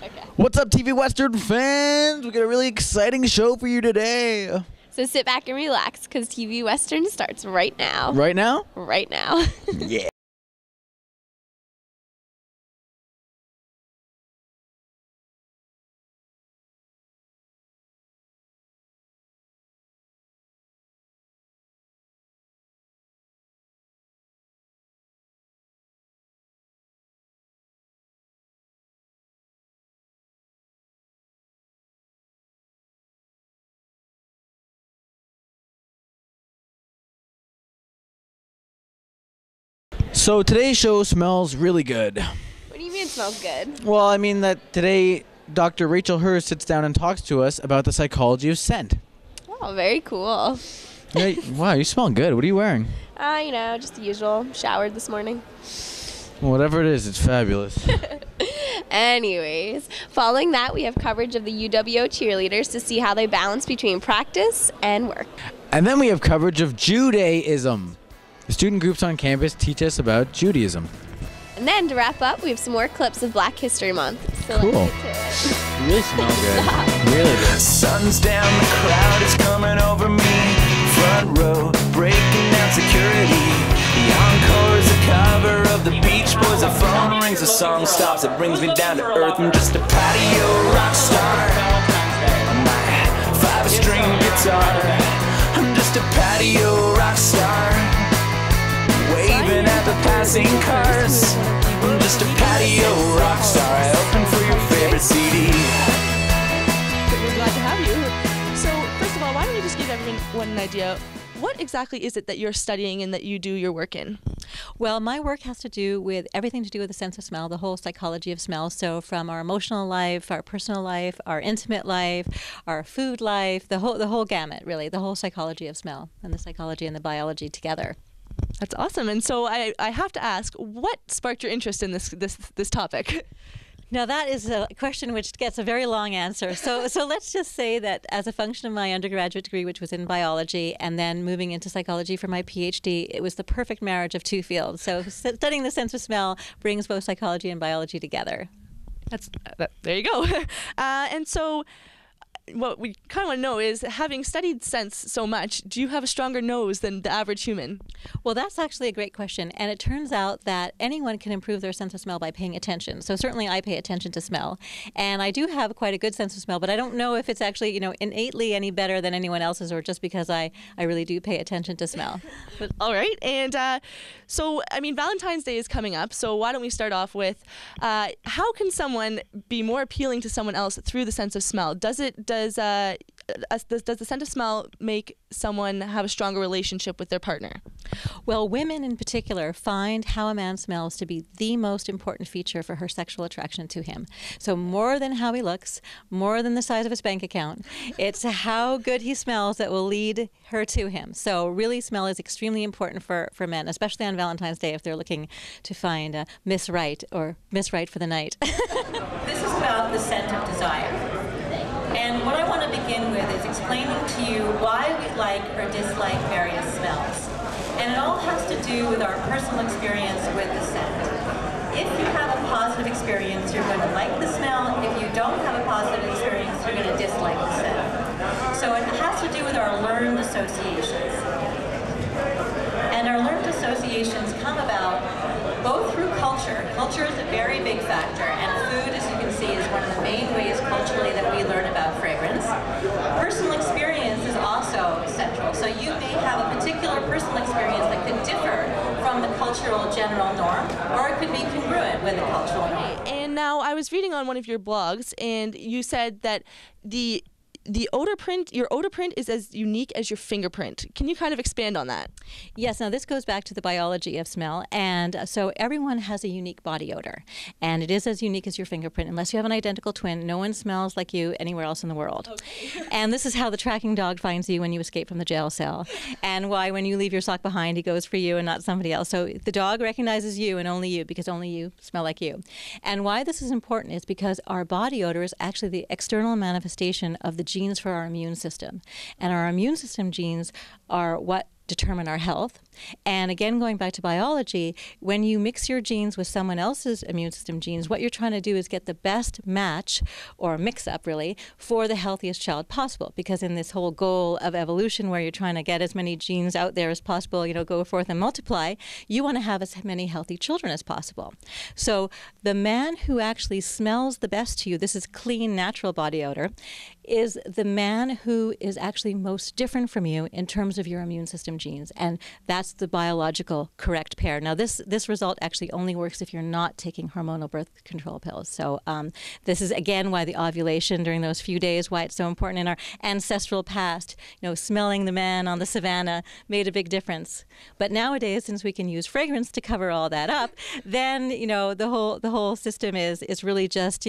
Okay. What's up, TV Western fans? We got a really exciting show for you today. So sit back and relax, because TV Western starts right now. Right now? Right now. Yeah. So today's show smells really good. What do you mean it smells good? Well, I mean that today Dr. Rachel Hurst sits down and talks to us about the psychology of scent. Oh, very cool. Yeah, wow, you smell good. What are you wearing? You know, just the usual. Showered this morning. Well, whatever it is, it's fabulous. Anyways, following that, we have coverage of the UWO cheerleaders to see how they balance between practice and work. And then we have coverage of Judaism. The student groups on campus teach us about Judaism. And then to wrap up, we have some more clips of Black History Month. So Cool. let's get to it. You really smell good. Really good. Sun's down, the crowd is coming over me. Front row, breaking down security. The encore is a cover of the Beach Boys. A phone rings, a song stops. It brings me down to earth. I'm just a patio rock star. On my 5-string guitar. I'm just a patio rock star. Waving at the passing cars. I'm just a patio rock star. I open for your favorite CD. We're glad to have you. So, first of all, why don't you just give everyone an idea? What exactly is it that you're studying and that you do your work in? Well, my work has to do with everything to do with the sense of smell, the whole psychology of smell. So from our emotional life, our personal life, our intimate life, our food life, the whole gamut, really, the whole psychology of smell and the psychology and the biology together. That's awesome. And so I have to ask, what sparked your interest in this topic? Now, that is a question which gets a very long answer. So let's just say that as a function of my undergraduate degree, which was in biology, and then moving into psychology for my PhD, it was the perfect marriage of two fields. So studying the sense of smell brings both psychology and biology together. There you go. And so what we kind of want to know is, having studied scents so much, do you have a stronger nose than the average human? Well, that's actually a great question. And it turns out that anyone can improve their sense of smell by paying attention. So certainly I pay attention to smell. And I do have quite a good sense of smell, but I don't know if it's actually, innately any better than anyone else's, or just because I really do pay attention to smell. But, all right. And so, Valentine's Day is coming up. So why don't we start off with, how can someone be more appealing to someone else through the sense of smell? Does the scent of smell make someone have a stronger relationship with their partner? Well, women in particular find how a man smells to be the most important feature for her sexual attraction to him. So more than how he looks, more than the size of his bank account, it's how good he smells that will lead her to him. So really, smell is extremely important for men, especially on Valentine's Day if they're looking to find Miss Right or Miss Right for the night. This is about the scent of desire. And what I want to begin with is explaining to you why we like or dislike various smells. And it all has to do with our personal experience with the scent. If you have a positive experience, you're going to like the smell. If you don't have a positive experience, you're going to dislike the scent. So it has to do with our learned associations. And our learned associations come about both through culture. Culture is a very big factor, and food, as you can see, is one of the main ways culturally that we learn about fragrance. Personal experience is also central. So you may have a particular personal experience that could differ from the cultural general norm, or it could be congruent with the cultural norm. And now, I was reading on one of your blogs, and you said that the odor print, your odor print is as unique as your fingerprint. Can you kind of expand on that? Yes, now this goes back to the biology of smell. And so everyone has a unique body odor. And it is as unique as your fingerprint. Unless you have an identical twin, no one smells like you anywhere else in the world. Okay. And this is how the tracking dog finds you when you escape from the jail cell. And why when you leave your sock behind, he goes for you and not somebody else. So the dog recognizes you and only you, because only you smell like you. And why this is important is because our body odor is actually the external manifestation of the genes for our immune system. And our immune system genes are what determine our health. And again, going back to biology, when you mix your genes with someone else's immune system genes, what you're trying to do is get the best match, or mix-up really, for the healthiest child possible. Because in this whole goal of evolution, where you're trying to get as many genes out there as possible, go forth and multiply, you want to have as many healthy children as possible. So the man who actually smells the best to you, this is clean, natural body odor, is the man who is actually most different from you in terms of your immune system genes. And that's the biological correct pair. Now, this result actually only works if you're not taking hormonal birth control pills. So this is, again, why the ovulation during those few days, why it's so important in our ancestral past. Smelling the man on the savannah made a big difference. But nowadays, since we can use fragrance to cover all that up, then, the whole system is really just,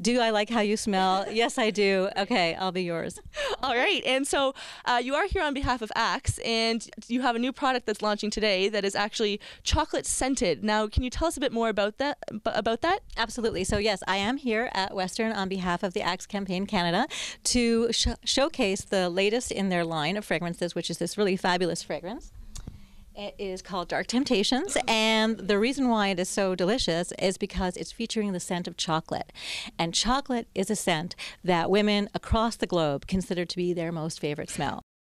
do I like how you smell? Yes, I do. Okay, I'll be yours. All right. And so you are here on behalf of Axe, and you have a new product that's launching today that is actually chocolate scented. Now, can you tell us a bit more about that? Absolutely. So yes, I am here at Western on behalf of the Axe Campaign Canada to showcase the latest in their line of fragrances, which is this really fabulous fragrance. It is called Dark Temptations, and the reason why it is so delicious is because it's featuring the scent of chocolate. And chocolate is a scent that women across the globe consider to be their most favorite smell.